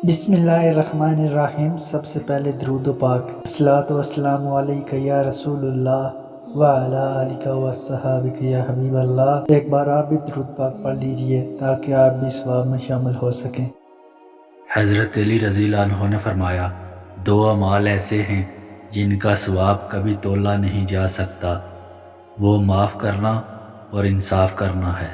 بسم اللہ الرحمن الرحیم۔ سب سے پہلے درود و پاک، الصلاۃ والسلام علیک یا رسول اللہ وعلی آلک وصحابک یا حبیب اللہ۔ ایک بار آپ بھی درود پاک پڑھ لیجئے تاکہ آپ بھی ثواب میں شامل ہو سکیں۔ حضرت علی رضی اللہ عنہ نے فرمایا، دو اعمال ایسے ہیں جن کا ثواب کبھی تولا نہیں جا سکتا، وہ معاف کرنا اور انصاف کرنا ہے۔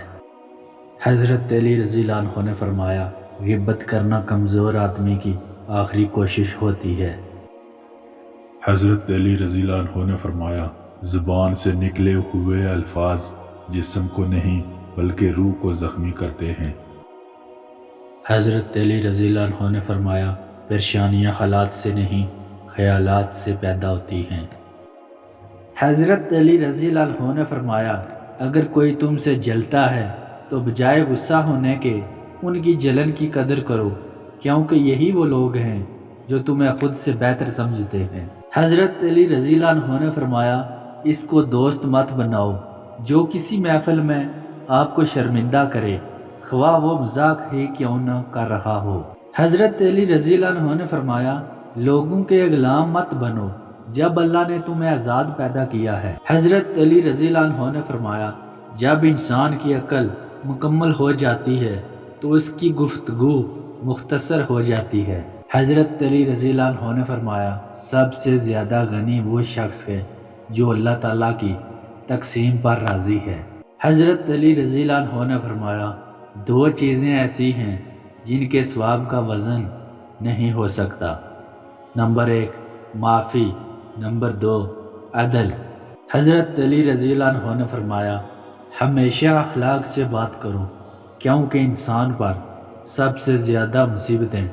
حضرت علی رضی اللہ عنہ نے فرمایا، غیبت کرنا کمزور آدمی کی آخری کوشش ہوتی ہے۔ حضرت علی رضی اللہ عنہ نے فرمایا، زبان سے نکلے ہوئے الفاظ جسم کو نہیں بلکہ روح کو زخمی کرتے ہیں۔ حضرت علی رضی اللہ عنہ نے فرمایا، پریشانیاں حالات سے نہیں خیالات سے پیدا ہوتی ہیں۔ حضرت علی رضی اللہ عنہ نے فرمایا، اگر کوئی تم سے جلتا ہے تو بجائے غصہ ہونے کے ان کی جلن کی قدر کرو، کیونکہ یہی وہ لوگ ہیں جو تمہیں خود سے بہتر سمجھتے ہیں۔ حضرت علی رضی اللہ عنہ نے فرمایا، اس کو دوست مت بناؤ جو کسی محفل میں آپ کو شرمندہ کرے، خواہ وہ مذاق ہی کیوں نہ کر رہا ہو۔ حضرت علی رضی اللہ عنہ نے فرمایا، لوگوں کے غلام مت بنو جب اللہ نے تمہیں آزاد پیدا کیا ہے۔ حضرت علی رضی اللہ عنہ نے فرمایا، جب انسان کی عقل مکمل ہو جاتی ہے تو اس کی گفتگو مختصر ہو جاتی ہے۔ حضرت علی رضی اللہ عنہ نے فرمایا، سب سے زیادہ غنی وہ شخص ہے جو اللہ تعالیٰ کی تقسیم پر راضی ہے۔ حضرت علی رضی اللہ عنہ نے فرمایا، دو چیزیں ایسی ہیں جن کے ثواب کا وزن نہیں ہو سکتا، نمبر 1 معافی، نمبر 2 عدل۔ حضرت علی رضی اللہ عنہ نے فرمایا، ہمیشہ اخلاق سے بات کرو، کیونکہ انسان پر سب سے زیادہ مصیبتیں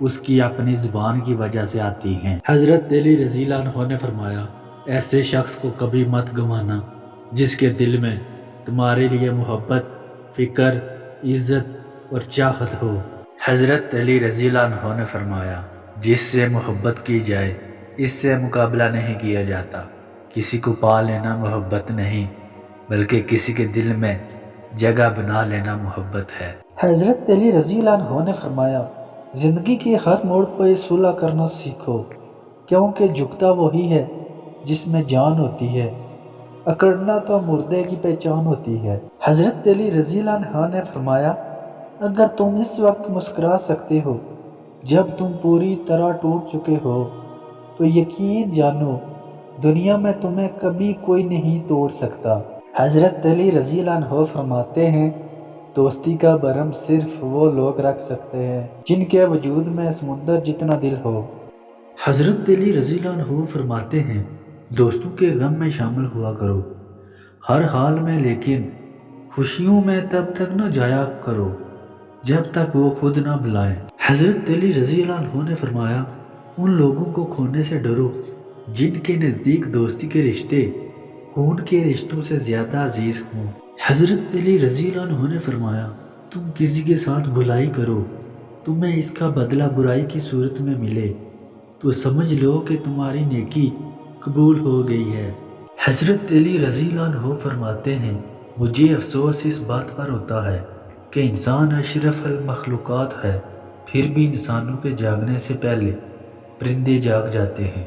اس کی اپنی زبان کی وجہ سے آتی ہیں۔ حضرت علی رضی اللہ عنہ نے فرمایا، ایسے شخص کو کبھی مت گمانا جس کے دل میں تمہارے لیے محبت، فکر، عزت اور چاہت ہو۔ حضرت علی رضی اللہ عنہ نے فرمایا، جس سے محبت کی جائے اس سے مقابلہ نہیں کیا جاتا۔ کسی کو پا لینا محبت نہیں بلکہ کسی کے دل میں جگہ بنا لینا محبت ہے۔ حضرت علی رضی اللہ عنہ نے فرمایا، زندگی کے ہر موڑ پر صلح کرنا سیکھو، کیونکہ جھکتا وہی ہے جس میں جان ہوتی ہے، اکڑنا تو مردے کی پہچان ہوتی ہے۔ حضرت علی رضی اللہ عنہ نے فرمایا، اگر تم اس وقت مسکرا سکتے ہو جب تم پوری طرح ٹوٹ چکے ہو تو یقین جانو دنیا میں تمہیں کبھی کوئی نہیں توڑ سکتا۔ حضرت علی رضی اللہ عنہ فرماتے ہیں، دوستی کا بھرم صرف وہ لوگ رکھ سکتے ہیں جن کے وجود میں سمندر جتنا دل ہو۔ حضرت علی رضی اللہ عنہ فرماتے ہیں، دوستوں کے غم میں شامل ہوا کرو ہر حال میں، لیکن خوشیوں میں تب تک نہ جایا کرو جب تک وہ خود نہ بلائیں۔ حضرت علی رضی اللہ عنہ نے فرمایا، ان لوگوں کو کھونے سے ڈرو جن کے نزدیک دوستی کے رشتے خون کے رشتوں سے زیادہ عزیز ہوں۔ حضرت علی رضی اللہ عنہ نے فرمایا، تم کسی کے ساتھ بھلائی کرو، تمہیں اس کا بدلہ برائی کی صورت میں ملے تو سمجھ لو کہ تمہاری نیکی قبول ہو گئی ہے۔ حضرت علی رضی اللہ عنہ فرماتے ہیں، مجھے افسوس اس بات پر ہوتا ہے کہ انسان اشرف المخلوقات ہے، پھر بھی انسانوں کے جاگنے سے پہلے پرندے جاگ جاتے ہیں۔